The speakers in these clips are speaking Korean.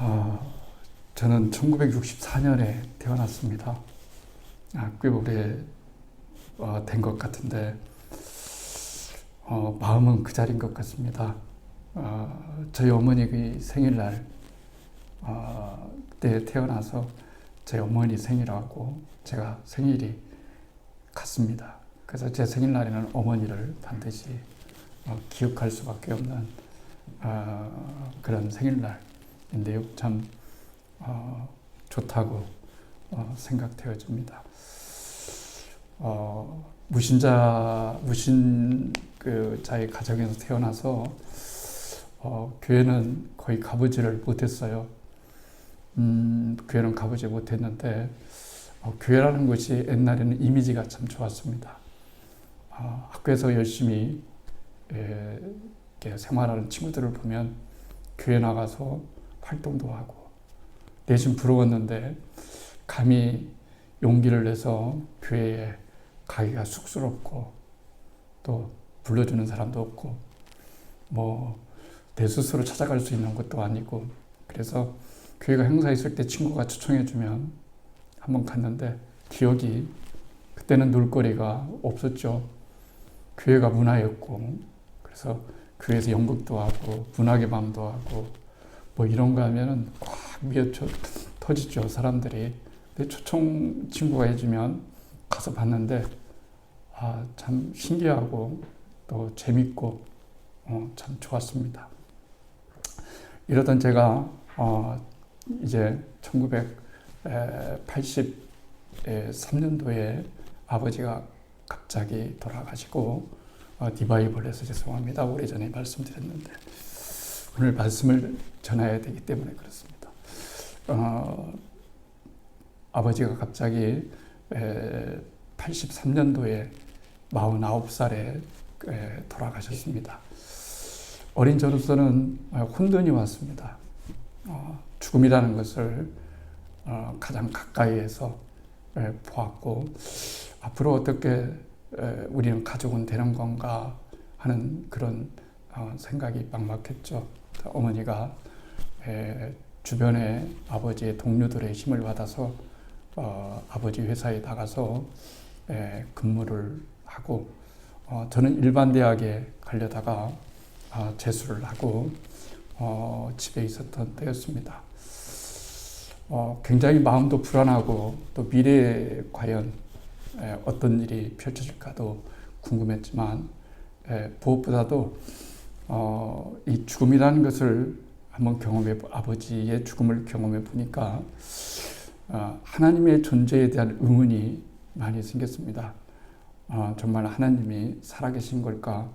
어, 저는 1964년에 태어났습니다. 꽤 오래 된 것 같은데 마음은 그 자리인 것 같습니다. 저희 어머니 생일날 그때 태어나서 제 어머니 생일하고 제가 생일이 같습니다. 그래서 제 생일날에는 어머니를 반드시 기억할 수밖에 없는 그런 생일날인데요. 참 좋다고 생각되어집니다. 무신 그 자의 가정에서 태어나서 교회는 거의 가보지를 못했어요. 교회는 가보지 못했는데 교회라는 것이 옛날에는 이미지가 참 좋았습니다. 학교에서 열심히 이렇게 생활하는 친구들을 보면 교회 나가서 활동도 하고 내심 부러웠는데 감히 용기를 내서 교회에 가기가 쑥스럽고 또 불러주는 사람도 없고 내 스스로 찾아갈 수 있는 것도 아니고 그래서 교회가 행사 있을 때 친구가 초청해주면 한번 갔는데 기억이 그때는 놀거리가 없었죠. 교회가 문화였고 그래서 교회에서 연극도 하고 문학의 밤도 하고 이런 거 하면은 꽉 미어 터지죠 사람들이. 근데 초청 친구가 해주면 가서 봤는데 참 신기하고 또 재밌고 참 좋았습니다. 이러던 제가 이제 1983년도에 아버지가 갑자기 돌아가시고 디바이벌에서 죄송합니다. 오래전에 말씀드렸는데 오늘 말씀을 전해야 되기 때문에 그렇습니다. 아버지가 갑자기 83년도에 49살에 돌아가셨습니다. 어린 저로서는 혼돈이 왔습니다. 죽음이라는 것을 가장 가까이에서 보았고 앞으로 어떻게 우리는 가족은 되는 건가 하는 그런 생각이 막막했죠. 어머니가 주변에 아버지의 동료들의 힘을 받아서 아버지 회사에 나가서 근무를 하고 저는 일반 대학에 가려다가 재수를 하고 집에 있었던 때였습니다. 굉장히 마음도 불안하고 또 미래에 과연 어떤 일이 펼쳐질까도 궁금했지만 무엇보다도 이 죽음이라는 것을 한번 아버지의 죽음을 경험해 보니까 하나님의 존재에 대한 의문이 많이 생겼습니다. 정말 하나님이 살아계신 걸까?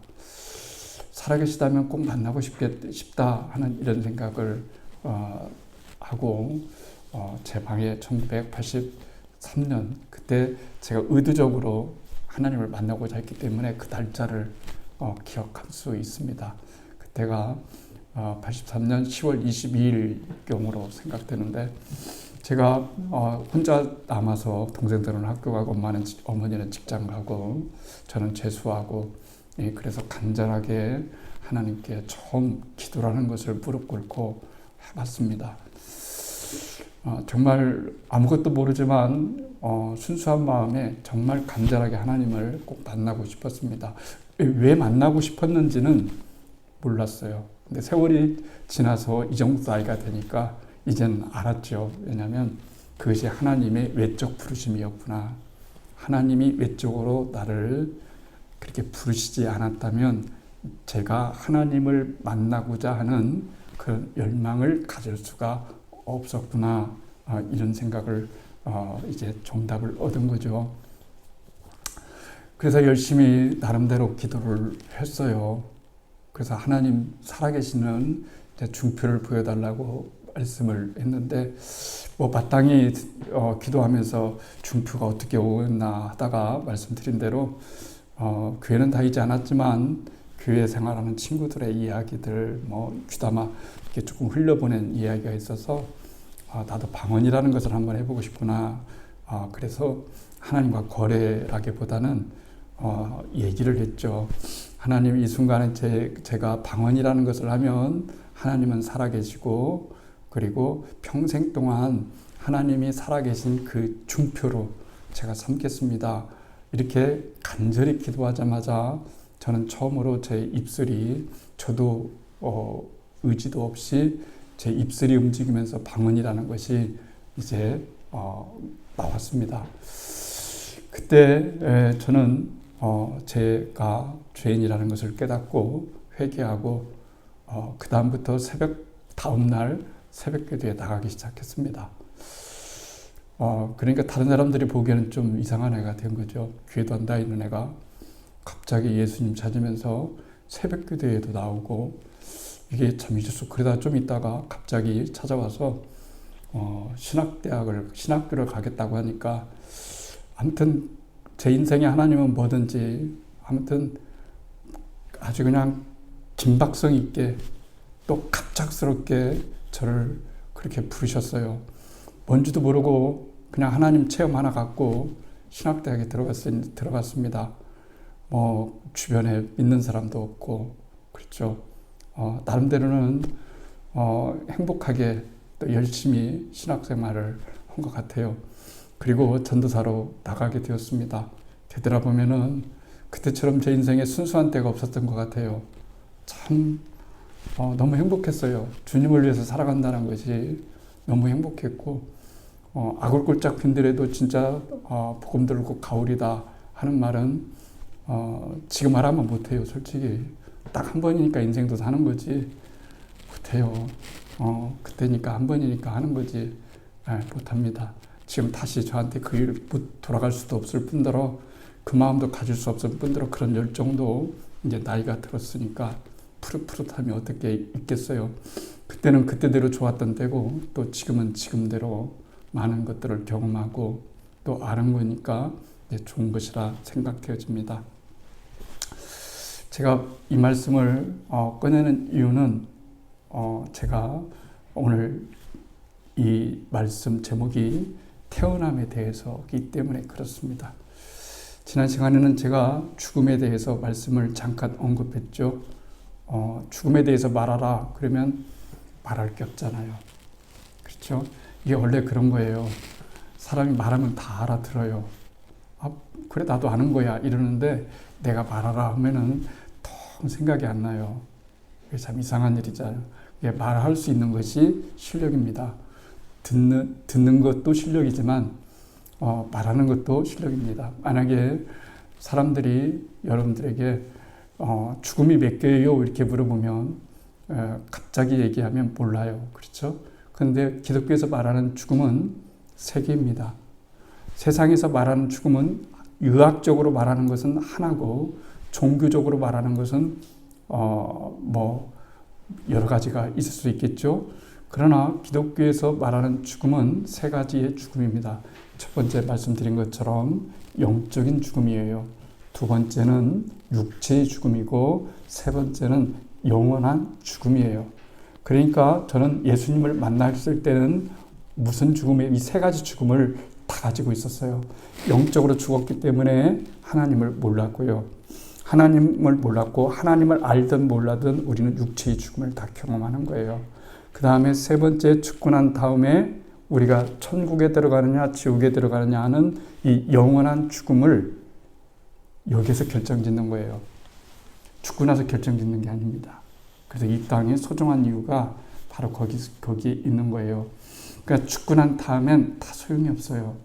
살아계시다면 꼭 만나고 싶다 하는 이런 생각을 하고 제 방에 1983년 그때 제가 의도적으로 하나님을 만나고자 했기 때문에 그 날짜를 기억할 수 있습니다. 그때가 83년 10월 22일경으로 생각되는데 제가 혼자 남아서 동생들은 학교 가고 어머니는 직장 가고 저는 재수하고 그래서 간절하게 하나님께 처음 기도라는 것을 무릎 꿇고 해봤습니다. 정말 아무것도 모르지만 순수한 마음에 정말 간절하게 하나님을 꼭 만나고 싶었습니다. 왜 만나고 싶었는지는 몰랐어요. 근데 세월이 지나서 이 정도 나이가 되니까 이제는 알았죠. 왜냐하면 그것이 하나님의 외적 부르심이었구나. 하나님이 외적으로 나를 그렇게 부르시지 않았다면 제가 하나님을 만나고자 하는 그런 열망을 가질 수가 없었구나. 이런 생각을 이제 정답을 얻은 거죠. 그래서 열심히 나름대로 기도를 했어요. 그래서 하나님 살아계시는 중표를 보여달라고 말씀을 했는데 마땅히 기도하면서 중표가 어떻게 오나 하다가 말씀드린 대로 교회는 다니지 않았지만 교회 생활하는 친구들의 이야기들 귀담아 이렇게 조금 흘려보낸 이야기가 있어서 나도 방언이라는 것을 한번 해보고 싶구나. 그래서 하나님과 거래라기보다는 얘기를 했죠. 하나님 이 순간에 제가 방언이라는 것을 하면 하나님은 살아계시고 그리고 평생 동안 하나님이 살아계신 그 중표로 제가 삼겠습니다. 이렇게 간절히 기도하자마자 저는 처음으로 제 입술이 저도 의지도 없이 제 입술이 움직이면서 방언이라는 것이 이제 나왔습니다. 그때 저는 제가 죄인이라는 것을 깨닫고 회개하고 그 다음부터 다음날 새벽 기도에 나가기 시작했습니다. 그러니까 다른 사람들이 보기에는 좀 이상한 애가 된 거죠. 교회도 안 다니는 애가 갑자기 예수님 찾으면서 새벽 기도에도 나오고, 이게 참 잊었어. 그러다 좀 있다가 갑자기 찾아와서 신학교를 가겠다고 하니까, 아무튼 제 인생에 하나님은 뭐든지 아무튼 아주 그냥 긴박성 있게 또 갑작스럽게 저를 그렇게 부르셨어요. 뭔지도 모르고 그냥 하나님 체험 하나 갖고 신학대학에 들어갔습니다. 뭐 주변에 믿는 사람도 없고 그렇죠. 나름대로는 행복하게 또 열심히 신학생활을 한 것 같아요. 그리고 전도사로 나가게 되었습니다. 되돌아보면은 그때처럼 제 인생에 순수한 때가 없었던 것 같아요. 참 너무 행복했어요. 주님을 위해서 살아간다는 것이 너무 행복했고, 아굴골짝 핀들에도 진짜 복음 들고 가오리다 하는 말은 지금 말하면 못해요. 솔직히 딱 한 번이니까 인생도 사는 거지 못해요. 그때니까 한 번이니까 하는 거지 못합니다. 지금 다시 저한테 그 일을 돌아갈 수도 없을 뿐더러 그 마음도 가질 수 없을 뿐더러 그런 열정도 이제 나이가 들었으니까 푸릇푸릇함이 어떻게 있겠어요. 그때는 그때대로 좋았던 때고 또 지금은 지금대로 많은 것들을 경험하고 또 아는 거니까 이제 좋은 것이라 생각되어집니다. 제가 이 말씀을 꺼내는 이유는 제가 오늘 이 말씀 제목이 태어남에 대해서이기 때문에 그렇습니다. 지난 시간에는 제가 죽음에 대해서 말씀을 잠깐 언급했죠. 죽음에 대해서 말하라 그러면 말할 게 없잖아요. 그렇죠? 이게 원래 그런 거예요. 사람이 말하면 다 알아들어요. 그래 나도 아는 거야 이러는데 내가 말하라 하면은 통 생각이 안 나요. 이게 참 이상한 일이잖아요. 이게 말할 수 있는 것이 실력입니다. 듣는 것도 실력이지만 말하는 것도 실력입니다. 만약에 사람들이 여러분들에게 죽음이 몇 개예요? 이렇게 물어보면 갑자기 얘기하면 몰라요. 그렇죠? 그런데 기독교에서 말하는 죽음은 3개입니다. 세상에서 말하는 죽음은 의학적으로 말하는 것은 하나고 종교적으로 말하는 것은 뭐 여러 가지가 있을 수 있겠죠. 그러나 기독교에서 말하는 죽음은 3가지의 죽음입니다. 첫 번째 말씀드린 것처럼 영적인 죽음이에요. 두 번째는 육체의 죽음이고 세 번째는 영원한 죽음이에요. 그러니까 저는 예수님을 만났을 때는 무슨 죽음에 이 3가지 죽음을 다 가지고 있었어요. 영적으로 죽었기 때문에 하나님을 몰랐고요. 하나님을 몰랐고 하나님을 알든 몰라든 우리는 육체의 죽음을 다 경험하는 거예요. 그 다음에 세 번째 죽고 난 다음에 우리가 천국에 들어가느냐 지옥에 들어가느냐 하는 이 영원한 죽음을 여기에서 결정짓는 거예요. 죽고 나서 결정짓는 게 아닙니다. 그래서 이 땅에 소중한 이유가 바로 거기에 있는 거예요. 그러니까 죽고 난 다음엔 다 소용이 없어요.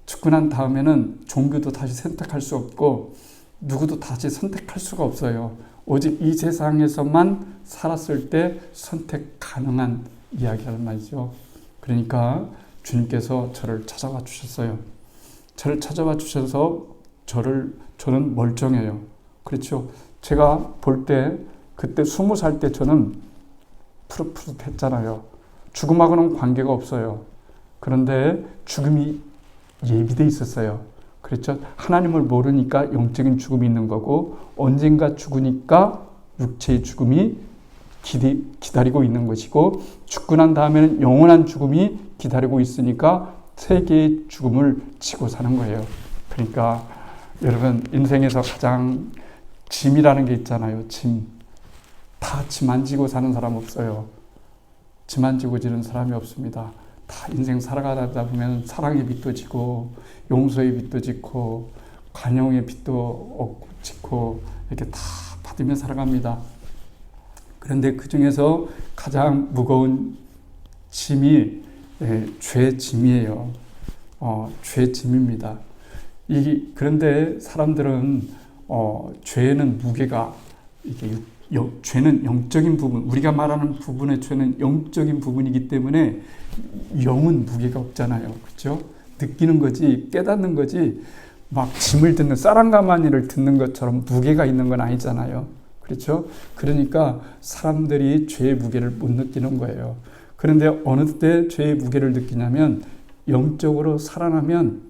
죽고 난 다음에는 종교도 다시 선택할 수 없고 누구도 다시 선택할 수가 없어요. 오직 이 세상에서만 살았을 때 선택 가능한 이야기란 말이죠. 그러니까 주님께서 저를 찾아와 주셨어요. 저를 찾아와 주셔서 저는 멀쩡해요. 그렇죠. 제가 볼 때 그때 20살 때 저는 푸릇푸릇했잖아요. 죽음하고는 관계가 없어요. 그런데 죽음이 예비돼 있었어요. 그렇죠. 하나님을 모르니까 영적인 죽음이 있는 거고 언젠가 죽으니까 육체의 죽음이 기다리고 있는 것이고 죽고 난 다음에는 영원한 죽음이 기다리고 있으니까 3개의 죽음을 지고 사는 거예요. 그러니까 여러분 인생에서 가장 짐이라는 게 있잖아요. 짐. 다 짐 안 지고 사는 사람 없어요. 지만 지고 지는 사람이 없습니다. 다 인생 살아가다 보면 사랑의 빛도 지고 용서의 빛도 지고 관용의 빛도 지고 이렇게 다 받으며 살아갑니다. 그런데 그 중에서 가장 무거운 짐이 죄 짐이에요. 죄 짐입니다. 그런데 사람들은 죄는 무게가 이게 죄는 영적인 부분, 우리가 말하는 부분의 죄는 영적인 부분이기 때문에 영은 무게가 없잖아요. 그렇죠? 느끼는 거지, 깨닫는 거지, 막 짐을 듣는 쌀한가마니를 듣는 것처럼 무게가 있는 건 아니잖아요. 그렇죠? 그러니까 사람들이 죄의 무게를 못 느끼는 거예요. 그런데 어느 때 죄의 무게를 느끼냐면 영적으로 살아나면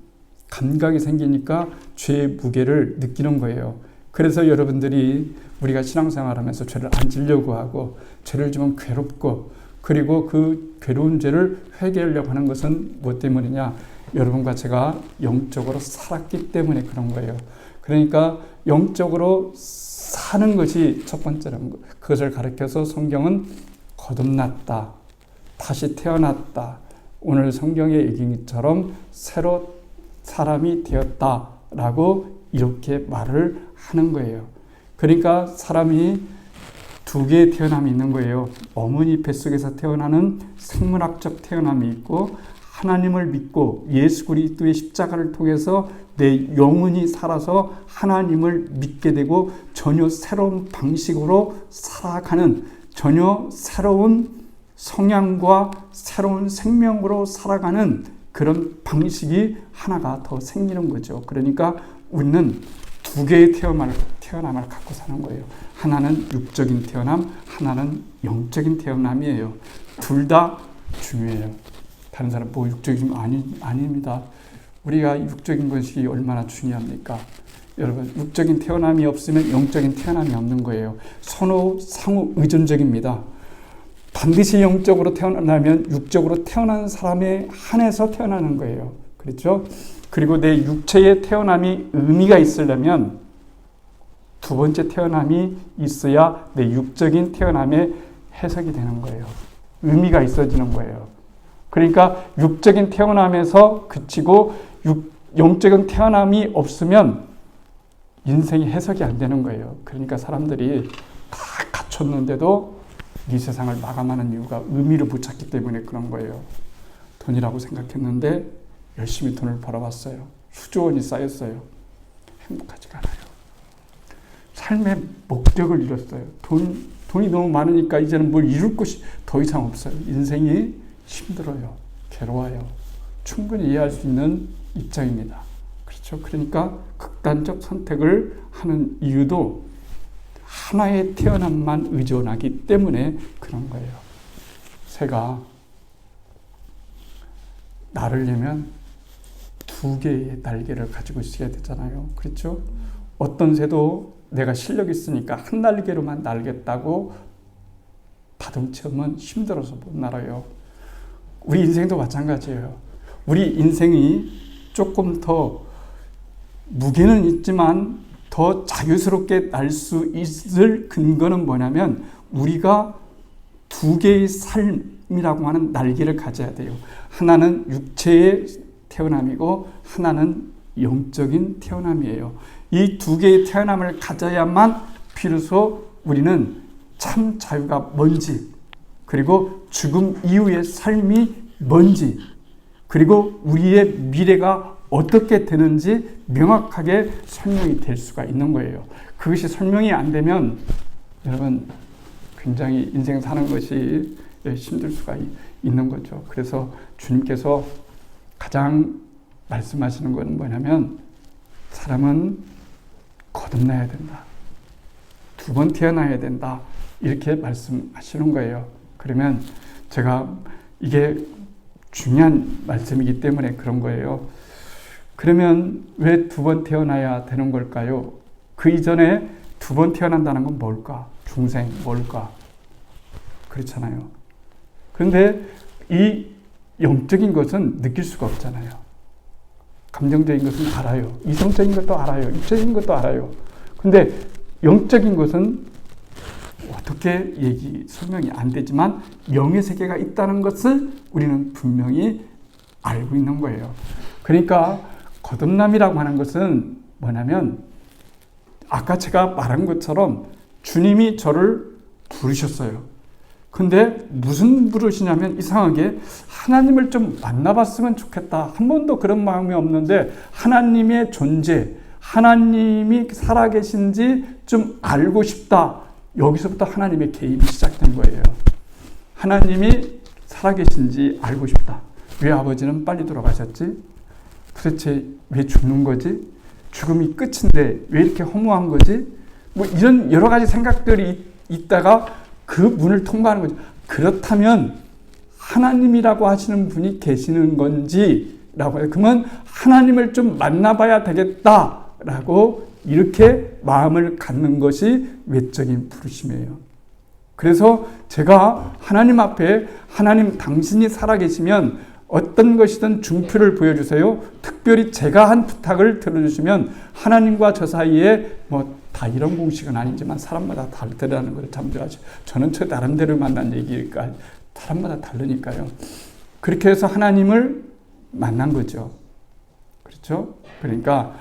감각이 생기니까 죄의 무게를 느끼는 거예요. 그래서 여러분들이 우리가 신앙생활하면서 죄를 안 지려고 하고 죄를 지면 괴롭고 그리고 그 괴로운 죄를 회개하려고 하는 것은 무엇 때문이냐? 여러분과 제가 영적으로 살았기 때문에 그런 거예요. 그러니까 영적으로 사는 것이 첫 번째라는 거. 그것을 가르쳐서 성경은 거듭났다, 다시 태어났다, 오늘 성경의 얘기처럼 새로 사람이 되었다라고 이렇게 말을 하는 거예요. 그러니까 사람이 두 개의 태어남이 있는 거예요. 어머니 뱃속에서 태어나는 생물학적 태어남이 있고 하나님을 믿고 예수 그리스도의 십자가를 통해서 내 영혼이 살아서 하나님을 믿게 되고 전혀 새로운 방식으로 살아가는 전혀 새로운 성향과 새로운 생명으로 살아가는 그런 방식이 하나가 더 생기는 거죠. 그러니까 우리는 두 개의 태어남을 갖고 사는 거예요. 하나는 육적인 태어남, 하나는 영적인 태어남이에요. 둘 다 중요해요. 다른 사람 뭐 육적인 아닙니다. 우리가 육적인 것이 얼마나 중요합니까? 여러분, 육적인 태어남이 없으면 영적인 태어남이 없는 거예요. 서로 상호 의존적입니다. 반드시 영적으로 태어나면 육적으로 태어난 사람에 한해서 태어나는 거예요. 그렇죠? 그리고 내 육체의 태어남이 의미가 있으려면 두 번째 태어남이 있어야 내 육적인 태어남의 해석이 되는 거예요. 의미가 있어지는 거예요. 그러니까 육적인 태어남에서 그치고 영적인 태어남이 없으면 인생이 해석이 안 되는 거예요. 그러니까 사람들이 다 갖췄는데도 이 세상을 마감하는 이유가 의미를 못 찾기 때문에 그런 거예요. 돈이라고 생각했는데 열심히 돈을 벌어봤어요. 수조 원이 쌓였어요. 행복하지가 않아요. 삶의 목적을 잃었어요. 돈이 너무 많으니까 이제는 뭘 이룰 것이 더 이상 없어요. 인생이 힘들어요. 괴로워요. 충분히 이해할 수 있는 입장입니다. 그렇죠? 그러니까 극단적 선택을 하는 이유도 하나의 태어남만 의존하기 때문에 그런 거예요. 새가 날으려면 두 개의 날개를 가지고 있어야 되잖아요. 그렇죠? 어떤 새도 내가 실력이 있으니까 한 날개로만 날겠다고 다듬치면 힘들어서 못 날아요. 우리 인생도 마찬가지예요. 우리 인생이 조금 더 무게는 있지만 더 자유스럽게 날 수 있을 근거는 뭐냐면 우리가 두 개의 삶이라고 하는 날개를 가져야 돼요. 하나는 육체의 태어남이고 하나는 영적인 태어남이에요. 이 두 개의 태어남을 가져야만 비로소 우리는 참 자유가 뭔지, 그리고 죽음 이후의 삶이 뭔지, 그리고 우리의 미래가 어떻게 되는지 명확하게 설명이 될 수가 있는 거예요. 그것이 설명이 안 되면 여러분 굉장히 인생 사는 것이 힘들 수가 있는 거죠. 그래서 주님께서 가장 말씀하시는 것은 뭐냐면 사람은 거듭나야 된다. 두 번 태어나야 된다. 이렇게 말씀하시는 거예요. 그러면 제가 이게 중요한 말씀이기 때문에 그런 거예요. 그러면 왜 두 번 태어나야 되는 걸까요? 그 이전에 두 번 태어난다는 건 뭘까? 중생 뭘까? 그렇잖아요. 그런데 이 영적인 것은 느낄 수가 없잖아요. 감정적인 것은 알아요. 이성적인 것도 알아요. 육적인 것도 알아요. 근데 영적인 것은 어떻게 설명이 안 되지만 명예세계가 있다는 것을 우리는 분명히 알고 있는 거예요. 그러니까 거듭남이라고 하는 것은 뭐냐면 아까 제가 말한 것처럼 주님이 저를 부르셨어요. 근데 무슨 부르시냐면 이상하게 하나님을 좀 만나봤으면 좋겠다. 한 번도 그런 마음이 없는데 하나님의 존재, 하나님이 살아계신지 좀 알고 싶다. 여기서부터 하나님의 개입이 시작된 거예요. 하나님이 살아계신지 알고 싶다. 왜 아버지는 빨리 돌아가셨지? 도대체 왜 죽는 거지? 죽음이 끝인데 왜 이렇게 허무한 거지? 뭐 이런 여러 가지 생각들이 있다가 그 문을 통과하는 거죠. 그렇다면 하나님이라고 하시는 분이 계시는 건지라고 해요. 그러면 하나님을 좀 만나봐야 되겠다라고 이렇게 마음을 갖는 것이 외적인 부르심이에요. 그래서 제가 하나님 앞에 하나님 당신이 살아계시면 어떤 것이든 중표를 보여주세요. 특별히 제가 한 부탁을 들어주시면 하나님과 저 사이에 다 이런 공식은 아니지만 사람마다 다르다는 걸 참조하죠. 저는 저 나름대로 만난 얘기니까 사람마다 다르니까요. 그렇게 해서 하나님을 만난 거죠. 그렇죠? 그러니까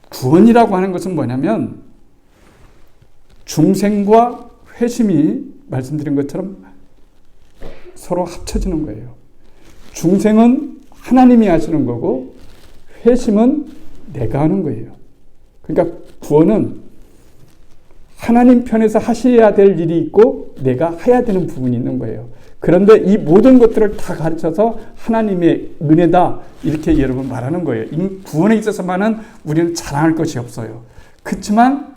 구원이라고 하는 것은 뭐냐면 중생과 회심이 말씀드린 것처럼 서로 합쳐지는 거예요. 중생은 하나님이 하시는 거고 회심은 내가 하는 거예요. 그러니까 구원은 하나님 편에서 하셔야 될 일이 있고 내가 해야 되는 부분이 있는 거예요. 그런데 이 모든 것들을 다 가르쳐서 하나님의 은혜다 이렇게 여러분 말하는 거예요. 이 구원에 있어서만은 우리는 자랑할 것이 없어요. 그렇지만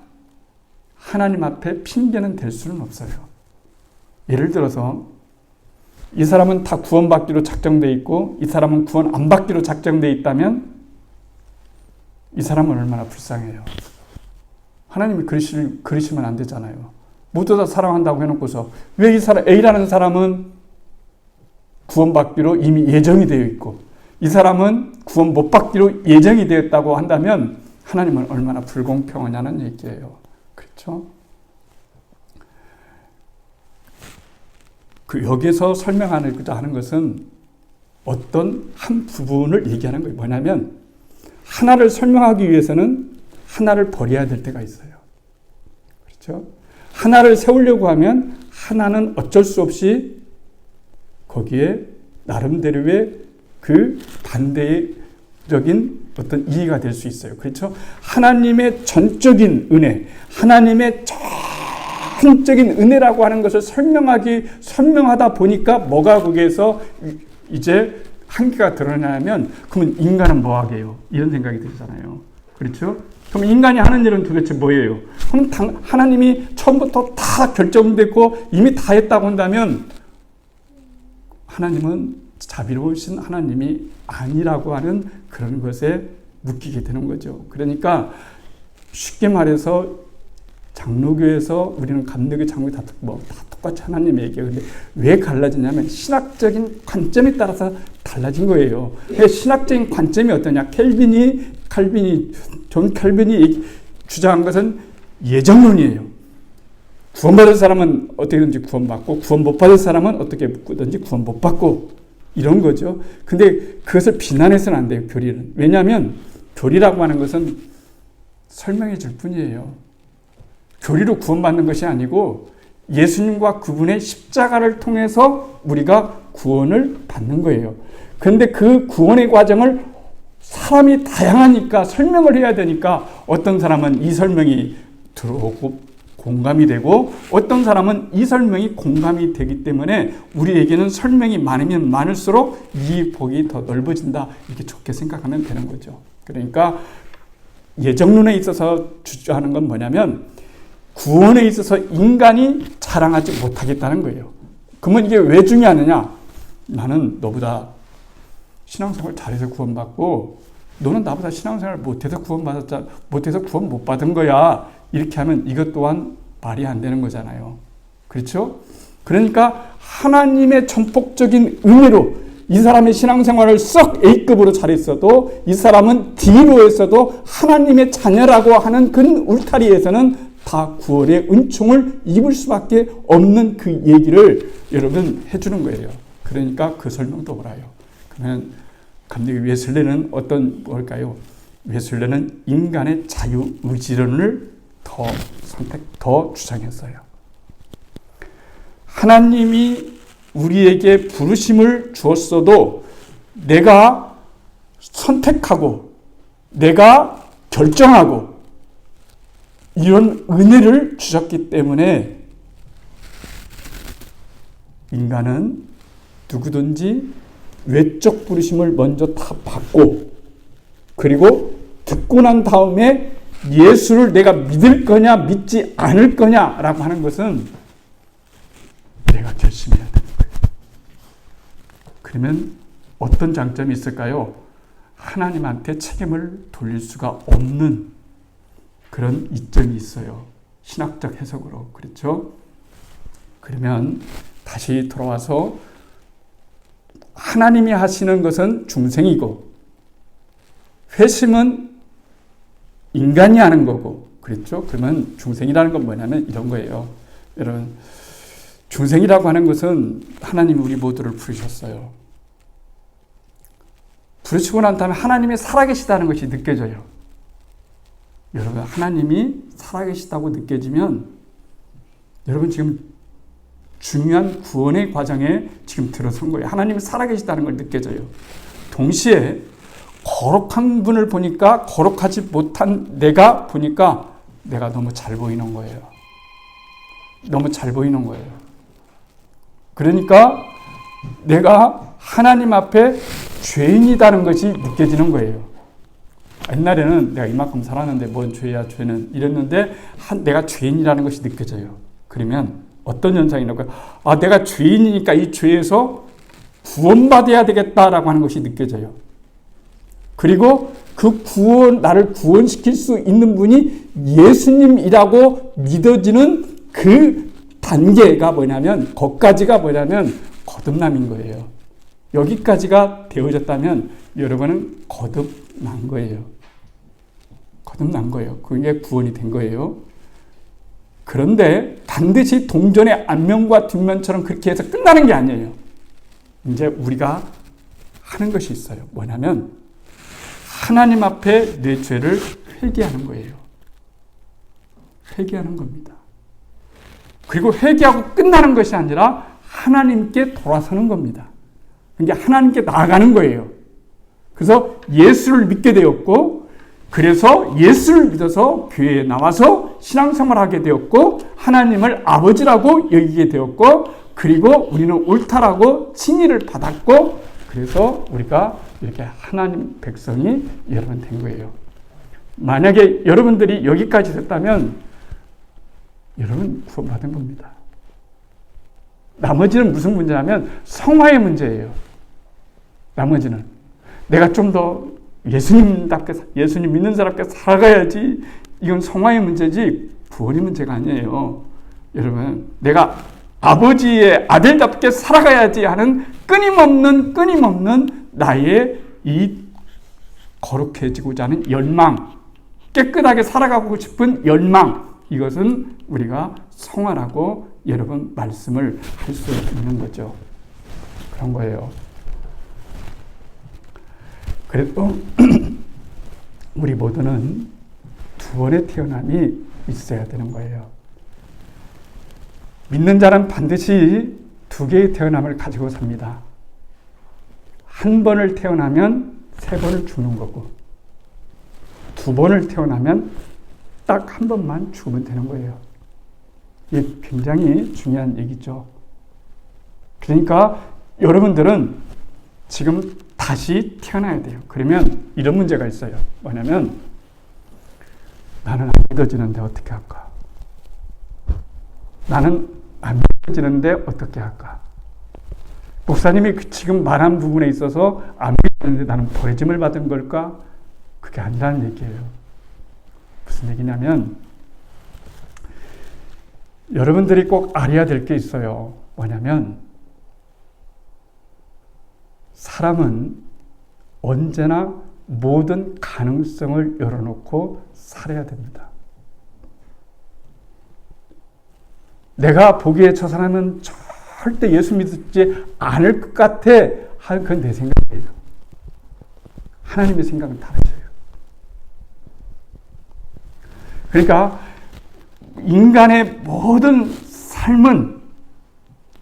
하나님 앞에 핑계는 될 수는 없어요. 예를 들어서 이 사람은 다 구원받기로 작정되어 있고 이 사람은 구원 안 받기로 작정되어 있다면 이 사람은 얼마나 불쌍해요. 하나님이 그러시면 안 되잖아요. 모두 다 사랑한다고 해놓고서 왜 이 사람 A라는 사람은 구원받기로 이미 예정이 되어 있고 이 사람은 구원 못 받기로 예정이 되었다고 한다면 하나님은 얼마나 불공평하냐는 얘기예요. 그렇죠? 여기서 설명하고자 하는 것은 어떤 한 부분을 얘기하는 거예요. 뭐냐면 하나를 설명하기 위해서는 하나를 버려야 될 때가 있어요. 그렇죠? 하나를 세우려고 하면 하나는 어쩔 수 없이 거기에 나름대로의 그 반대적인 어떤 이해가 될 수 있어요. 그렇죠? 하나님의 전적인 은혜, 하나님의 전적인 은혜라고 하는 것을 설명하다 보니까 뭐가 거기에서 이제 한계가 드러나면 그러면 인간은 뭐 하게요? 이런 생각이 들잖아요. 그렇죠? 그럼 인간이 하는 일은 도대체 뭐예요? 그럼 하나님이 처음부터 다 결정됐고 이미 다 했다고 한다면 하나님은 자비로우신 하나님이 아니라고 하는 그런 것에 묶이게 되는 거죠. 그러니까 쉽게 말해서 장로교에서 우리는 감리교, 장로교 다 똑같이 하나님 얘기해요. 근데 왜 갈라지냐면 신학적인 관점에 따라서 달라진 거예요. 신학적인 관점이 어떠냐? 존 칼빈이 주장한 것은 예정론이에요. 구원받을 사람은 어떻게든지 구원받고 구원 못 받을 사람은 어떻게든지 구원 못 받고 이런 거죠. 근데 그것을 비난해서는 안 돼요. 교리는. 왜냐하면 교리라고 하는 것은 설명해 줄 뿐이에요. 교리로 구원받는 것이 아니고 예수님과 그분의 십자가를 통해서 우리가 구원을 받는 거예요. 그런데 그 구원의 과정을 사람이 다양하니까 설명을 해야 되니까 어떤 사람은 이 설명이 들어오고 공감이 되고 어떤 사람은 이 설명이 공감이 되기 때문에 우리에게는 설명이 많으면 많을수록 이 복이 더 넓어진다. 이렇게 좋게 생각하면 되는 거죠. 그러니까 예정론에 있어서 주장하는 건 뭐냐면 구원에 있어서 인간이 자랑하지 못하겠다는 거예요. 그러면 이게 왜 중요하느냐? 나는 너보다 신앙생활 잘해서 구원받고 너는 나보다 신앙생활 못해서 구원 못 받은 거야. 이렇게 하면 이것 또한 말이 안 되는 거잖아요. 그렇죠? 그러니까 하나님의 전폭적인 은혜로 이 사람의 신앙생활을 썩 A급으로 잘했어도 이 사람은 D로 했어도 하나님의 자녀라고 하는 그 울타리에서는 다 구원의 은총을 입을 수밖에 없는 그 얘기를 여러분 해주는 거예요. 그러니까 그 설명도 옳아요. 그러면 감독이 웨슬레는 어떤 뭘까요? 웨슬레는 인간의 자유의지론을 더 주장했어요. 하나님이 우리에게 부르심을 주었어도 내가 선택하고 내가 결정하고 이런 은혜를 주셨기 때문에 인간은 누구든지 외적 부르심을 먼저 다 받고 그리고 듣고 난 다음에 예수를 내가 믿을 거냐 믿지 않을 거냐라고 하는 것은 내가 결심해야 되는 거예요. 그러면 어떤 장점이 있을까요? 하나님한테 책임을 돌릴 수가 없는 그런 이점이 있어요. 신학적 해석으로. 그렇죠? 그러면 다시 돌아와서 하나님이 하시는 것은 중생이고 회심은 인간이 하는 거고 그렇죠? 그러면 중생이라는 건 뭐냐면 이런 거예요. 여러분 중생이라고 하는 것은 하나님이 우리 모두를 부르셨어요. 부르시고 난 다음에 하나님이 살아계시다는 것이 느껴져요. 여러분 하나님이 살아계시다고 느껴지면 여러분 지금 중요한 구원의 과정에 지금 들어선 거예요. 하나님이 살아계시다는 걸 느껴져요. 동시에 거룩한 분을 보니까 거룩하지 못한 내가 보니까 내가 너무 잘 보이는 거예요. 너무 잘 보이는 거예요. 그러니까 내가 하나님 앞에 죄인이라는 것이 느껴지는 거예요. 옛날에는 내가 이만큼 살았는데 뭔 죄야 죄는 이랬는데 내가 죄인이라는 것이 느껴져요. 그러면 어떤 현상이 나올까요? 아, 내가 죄인이니까 이 죄에서 구원받아야 되겠다라고 하는 것이 느껴져요. 그리고 그 나를 구원시킬 수 있는 분이 예수님이라고 믿어지는 그 단계가 뭐냐면, 거기까지가 뭐냐면 거듭남인 거예요. 여기까지가 되어졌다면 여러분은 거듭난 거예요. 거듭난 거예요. 그게 구원이 된 거예요. 그런데 반드시 동전의 앞면과 뒷면처럼 그렇게 해서 끝나는 게 아니에요. 이제 우리가 하는 것이 있어요. 뭐냐면 하나님 앞에 내 죄를 회개하는 거예요. 회개하는 겁니다. 그리고 회개하고 끝나는 것이 아니라 하나님께 돌아서는 겁니다. 그러니까 하나님께 나아가는 거예요. 그래서 예수를 믿게 되었고, 그래서 예수를 믿어서 교회에 나와서 신앙생활을 하게 되었고, 하나님을 아버지라고 여기게 되었고, 그리고 우리는 옳다라고 칭의를 받았고, 그래서 우리가 이렇게 하나님 백성이 여러분 된 거예요. 만약에 여러분들이 여기까지 됐다면 여러분 구원받은 겁니다. 나머지는 무슨 문제냐면 성화의 문제예요. 나머지는 내가 좀 더 예수님답게, 예수님 믿는 사람답게 살아가야지, 이건 성화의 문제지 구원의 문제가 아니에요. 여러분, 내가 아버지의 아들답게 살아가야지 하는 끊임없는 나의 이 거룩해지고자 하는 열망, 깨끗하게 살아가고 싶은 열망, 이것은 우리가 성화라고 여러분 말씀을 할 수 있는 거죠. 그런 거예요. 그래도 우리 모두는 두 번의 태어남이 있어야 되는 거예요. 믿는 자는 반드시 두 개의 태어남을 가지고 삽니다. 한 번을 태어나면 세 번을 죽는 거고, 두 번을 태어나면 딱 한 번만 죽으면 되는 거예요. 이게 굉장히 중요한 얘기죠. 그러니까 여러분들은 지금 다시 태어나야 돼요. 그러면 이런 문제가 있어요. 뭐냐면 나는 안 믿어지는데 어떻게 할까? 나는 안 믿어지는데 어떻게 할까? 목사님이 지금 말한 부분에 있어서 안 믿는데 나는 버림을 받은 걸까? 그게 아니라는 얘기예요. 무슨 얘기냐면 여러분들이 꼭 알아야 될 게 있어요. 뭐냐면 사람은 언제나 모든 가능성을 열어놓고 살아야 됩니다. 내가 보기에 저 사람은 절대 예수 믿지 않을 것 같아. 그건 내 생각이에요. 하나님의 생각은 다르셔요. 그러니까 인간의 모든 삶은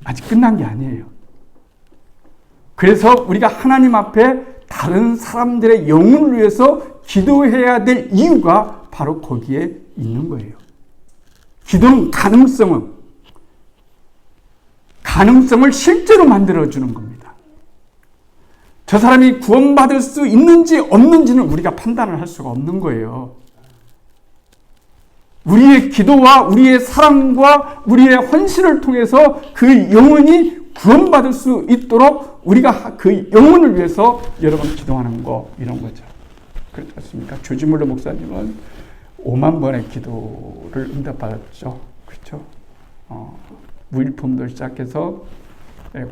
아직 끝난 게 아니에요. 그래서 우리가 하나님 앞에 다른 사람들의 영혼을 위해서 기도해야 될 이유가 바로 거기에 있는 거예요. 기도는 가능성을 실제로 만들어주는 겁니다. 저 사람이 구원받을 수 있는지 없는지는 우리가 판단을 할 수가 없는 거예요. 우리의 기도와 우리의 사랑과 우리의 헌신을 통해서 그 영혼이 구원받을 수 있도록 우리가 그 영혼을 위해서 여러분 기도하는 거, 이런 거죠. 그렇지 않습니까? 조지 물러 목사님은 5만 번의 기도를 응답받았죠. 그렇죠? 무일품들 시작해서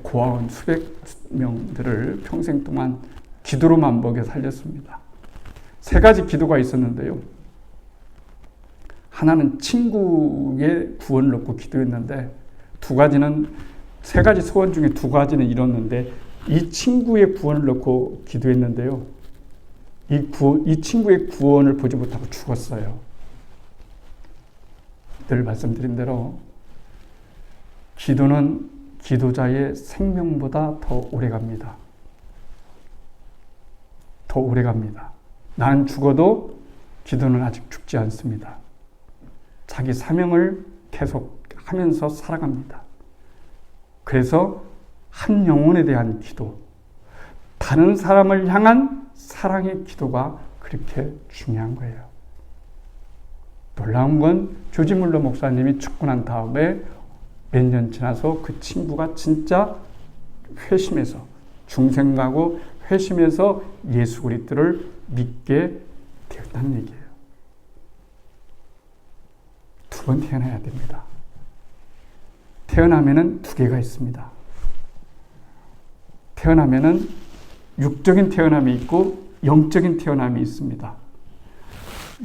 고아원 수백 명들을 평생 동안 기도로만 먹여 살렸습니다. 3가지 기도가 있었는데요. 하나는 친구의 구원을 놓고 기도했는데 3가지 소원 중에 2가지는 이뤘는데 이 친구의 구원을 놓고 기도했는데요. 이 친구의 구원을 보지 못하고 죽었어요. 늘 말씀드린 대로 기도는 기도자의 생명보다 더 오래 갑니다. 더 오래 갑니다. 나는 죽어도 기도는 아직 죽지 않습니다. 자기 사명을 계속 하면서 살아갑니다. 그래서 한 영혼에 대한 기도, 다른 사람을 향한 사랑의 기도가 그렇게 중요한 거예요. 놀라운 건 조지 물러 목사님이 죽고 난 다음에 몇 년 지나서 그 친구가 진짜 회심해서 중생하고 회심해서 예수 그리스도를 믿게 되었다는 얘기예요. 2번 태어나야 됩니다. 태어나면은 2개가 있습니다. 태어나면은 육적인 태어남이 있고 영적인 태어남이 있습니다.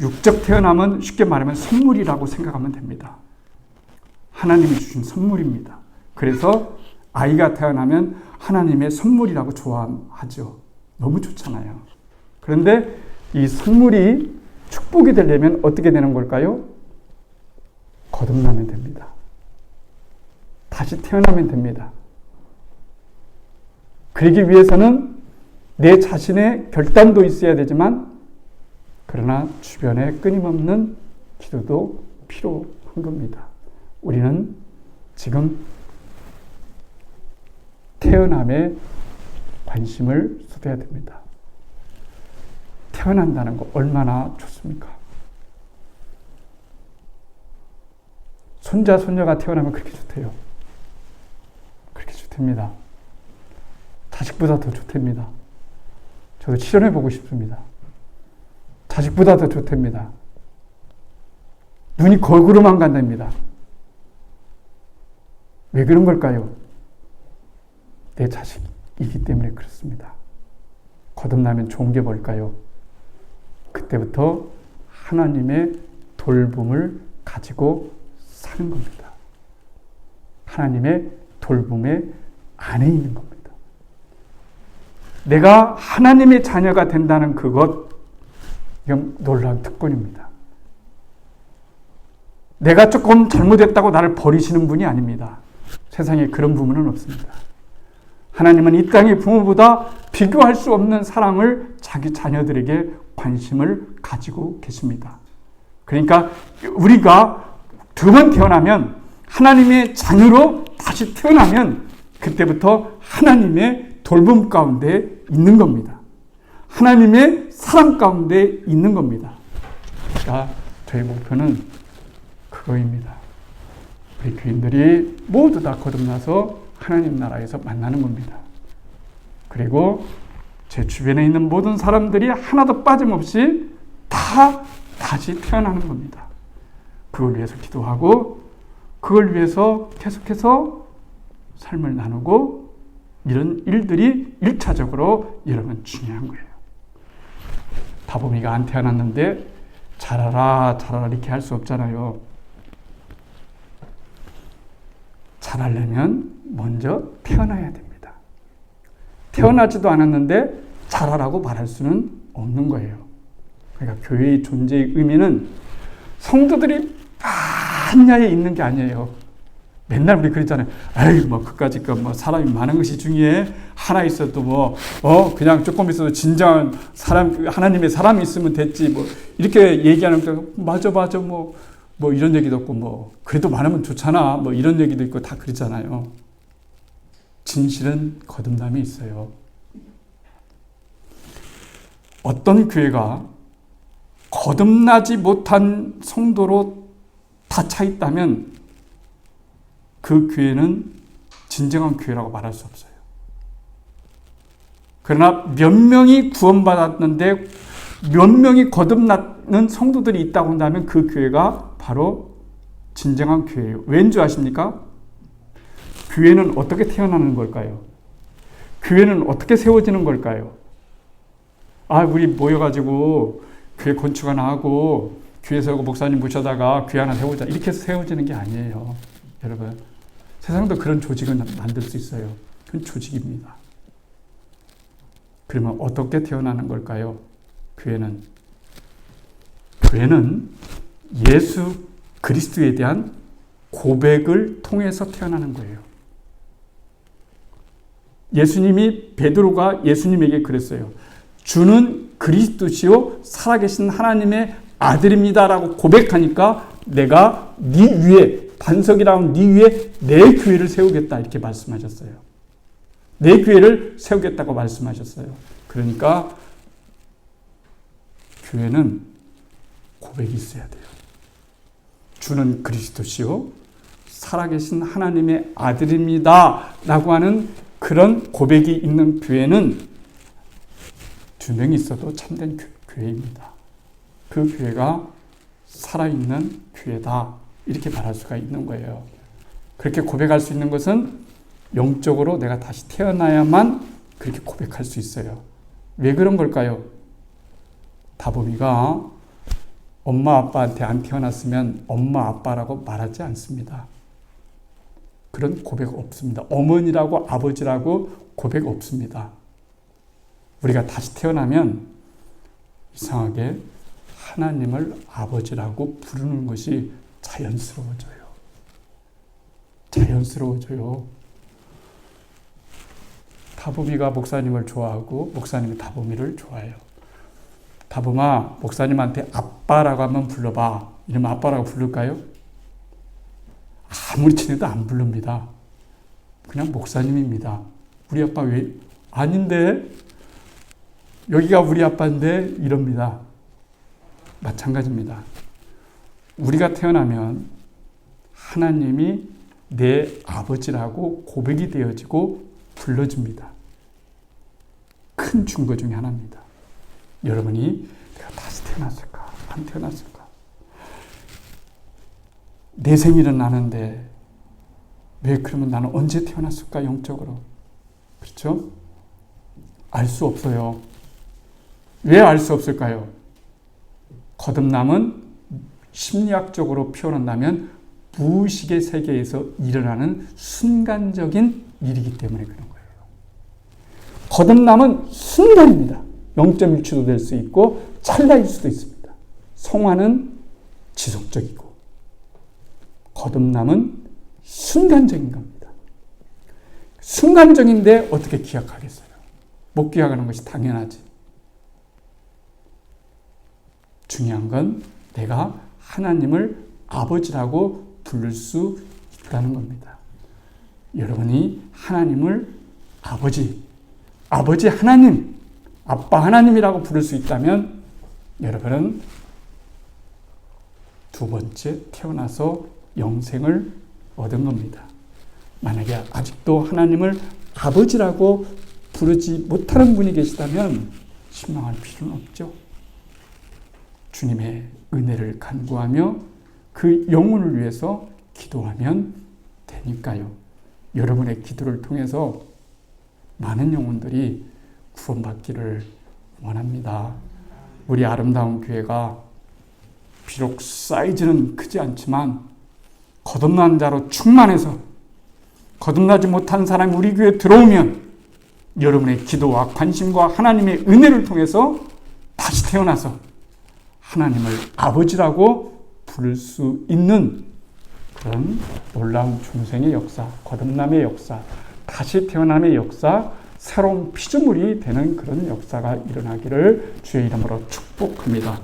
육적 태어남은 쉽게 말하면 선물이라고 생각하면 됩니다. 하나님이 주신 선물입니다. 그래서 아이가 태어나면 하나님의 선물이라고 좋아하죠. 너무 좋잖아요. 그런데 이 선물이 축복이 되려면 어떻게 되는 걸까요? 거듭나면 됩니다. 다시 태어나면 됩니다. 그러기 위해서는 내 자신의 결단도 있어야 되지만 그러나 주변에 끊임없는 기도도 필요한 겁니다. 우리는 지금 태어남에 관심을 쏟아야 됩니다. 태어난다는 거 얼마나 좋습니까? 손자, 손녀가 태어나면 그렇게 좋대요. 그렇게 좋답니다. 자식보다 더 좋답니다. 저도 실현해보고 싶습니다. 자식보다 더 좋답니다. 눈이 거꾸로만 간답니다. 왜 그런 걸까요? 내 자식이기 때문에 그렇습니다. 거듭나면 좋은 게 뭘까요? 그때부터 하나님의 돌봄을 가지고 사는 겁니다. 하나님의 돌봄에 안에 있는 겁니다. 내가 하나님의 자녀가 된다는 그것, 이건 놀라운 특권입니다. 내가 조금 잘못했다고 나를 버리시는 분이 아닙니다. 세상에 그런 부모는 없습니다. 하나님은 이 땅의 부모보다 비교할 수 없는 사랑을 자기 자녀들에게 관심을 가지고 계십니다. 그러니까 우리가 2번 태어나면 하나님의 자녀로 다시 태어나면 그때부터 하나님의 돌봄 가운데 있는 겁니다. 하나님의 사랑 가운데 있는 겁니다. 그러니까 저희 목표는 그거입니다. 우리 교인들이 모두 다 거듭나서 하나님 나라에서 만나는 겁니다. 그리고 제 주변에 있는 모든 사람들이 하나도 빠짐없이 다 다시 태어나는 겁니다. 그걸 위해서 기도하고 그걸 위해서 계속해서 삶을 나누고 이런 일들이 1차적으로 여러분 중요한 거예요. 다솜이가 안 태어났는데 자라라 자라라 이렇게 할 수 없잖아요. 잘하려면 먼저 태어나야 됩니다. 태어나지도 않았는데 잘하라고 말할 수는 없는 거예요. 그러니까 교회의 존재의 의미는 성도들이 반야에 있는 게 아니에요. 맨날 우리 그랬잖아요. 아이, 뭐, 그까짓 거, 뭐, 사람이 많은 것이 중요해. 하나 있어도 그냥 조금 있어도 진정한 사람, 하나님의 사람이 있으면 됐지. 뭐, 이렇게 얘기하는 거, 맞아, 뭐, 이런 얘기도 없고, 그래도 많으면 좋잖아. 뭐, 이런 얘기도 있고, 다 그러잖아요. 진실은 거듭남이 있어요. 어떤 교회가 거듭나지 못한 성도로 다 차 있다면 그 교회는 진정한 교회라고 말할 수 없어요. 그러나 몇 명이 구원받았는데 몇 명이 거듭나는 성도들이 있다고 한다면 그 교회가 바로 진정한 교회예요. 왠 줄 아십니까? 교회는 어떻게 태어나는 걸까요? 교회는 어떻게 세워지는 걸까요? 우리 모여가지고 교회 건축 하나 하고 교회 세우고 목사님 모셔다가 교회 하나 세우자 이렇게 해서 세워지는 게 아니에요. 여러분, 세상도 그런 조직을 만들 수 있어요. 그건 조직입니다. 그러면 어떻게 태어나는 걸까요? 교회는 예수 그리스도에 대한 고백을 통해서 태어나는 거예요. 베드로가 예수님에게 그랬어요. 주는 그리스도시요 살아계신 하나님의 아들입니다라고 고백하니까 내가 네 위에, 반석이라는 네 위에 내 교회를 세우겠다 이렇게 말씀하셨어요. 내 교회를 세우겠다고 말씀하셨어요. 그러니까 교회는 고백이 있어야 돼요. 주는 그리스도시요 살아계신 하나님의 아들입니다 라고 하는 그런 고백이 있는 교회는 2명이 있어도 참된 교회입니다. 그 교회가 살아있는 교회다 이렇게 말할 수가 있는 거예요. 그렇게 고백할 수 있는 것은 영적으로 내가 다시 태어나야만 그렇게 고백할 수 있어요. 왜 그런 걸까요? 다솜이가 엄마 아빠한테 안 태어났으면 엄마 아빠라고 말하지 않습니다. 그런 고백 없습니다. 어머니라고 아버지라고 고백 없습니다. 우리가 다시 태어나면 이상하게 하나님을 아버지라고 부르는 것이 자연스러워져요. 다솜이가 목사님을 좋아하고 목사님이 다솜이를 좋아해요. 다솜아, 목사님한테 아빠라고 한번 불러봐. 이러면 아빠라고 부를까요? 아무리 친해도 안 부릅니다. 그냥 목사님입니다. 우리 아빠 왜? 아닌데? 여기가 우리 아빠인데? 이럽니다. 마찬가지입니다. 우리가 태어나면 하나님이 내 아버지라고 고백이 되어지고 불러집니다. 큰 증거 중에 하나입니다. 여러분이 내가 다시 태어났을까? 안 태어났을까? 내 생일은 나는데 왜 그러면 나는 언제 태어났을까? 영적으로. 그렇죠? 알 수 없어요. 왜 알 수 없을까요? 거듭남은 심리학적으로 표현한다면 무의식의 세계에서 일어나는 순간적인 일이기 때문에 그런 거예요. 거듭남은 순간입니다. 0.1초도 될 수 있고 찰나일 수도 있습니다. 성화는 지속적이고 거듭남은 순간적인 겁니다. 순간적인데 어떻게 기억하겠어요? 못 기억하는 것이 당연하지. 중요한 건 내가 하나님을 아버지라고 부를 수 있다는 겁니다. 여러분이 하나님을 아버지 하나님, 아빠 하나님이라고 부를 수 있다면 여러분은 두 번째 태어나서 영생을 얻은 겁니다. 만약에 아직도 하나님을 아버지라고 부르지 못하는 분이 계시다면 실망할 필요는 없죠. 주님의 은혜를 간구하며 그 영혼을 위해서 기도하면 되니까요. 여러분의 기도를 통해서 많은 영혼들이 구원받기를 원합니다. 우리 아름다운 교회가 비록 사이즈는 크지 않지만 거듭난 자로 충만해서 거듭나지 못한 사람이 우리 교회에 들어오면 여러분의 기도와 관심과 하나님의 은혜를 통해서 다시 태어나서 하나님을 아버지라고 부를 수 있는 그런 놀라운 중생의 역사, 거듭남의 역사, 다시 태어남의 역사, 새로운 피조물이 되는 그런 역사가 일어나기를 주의 이름으로 축복합니다.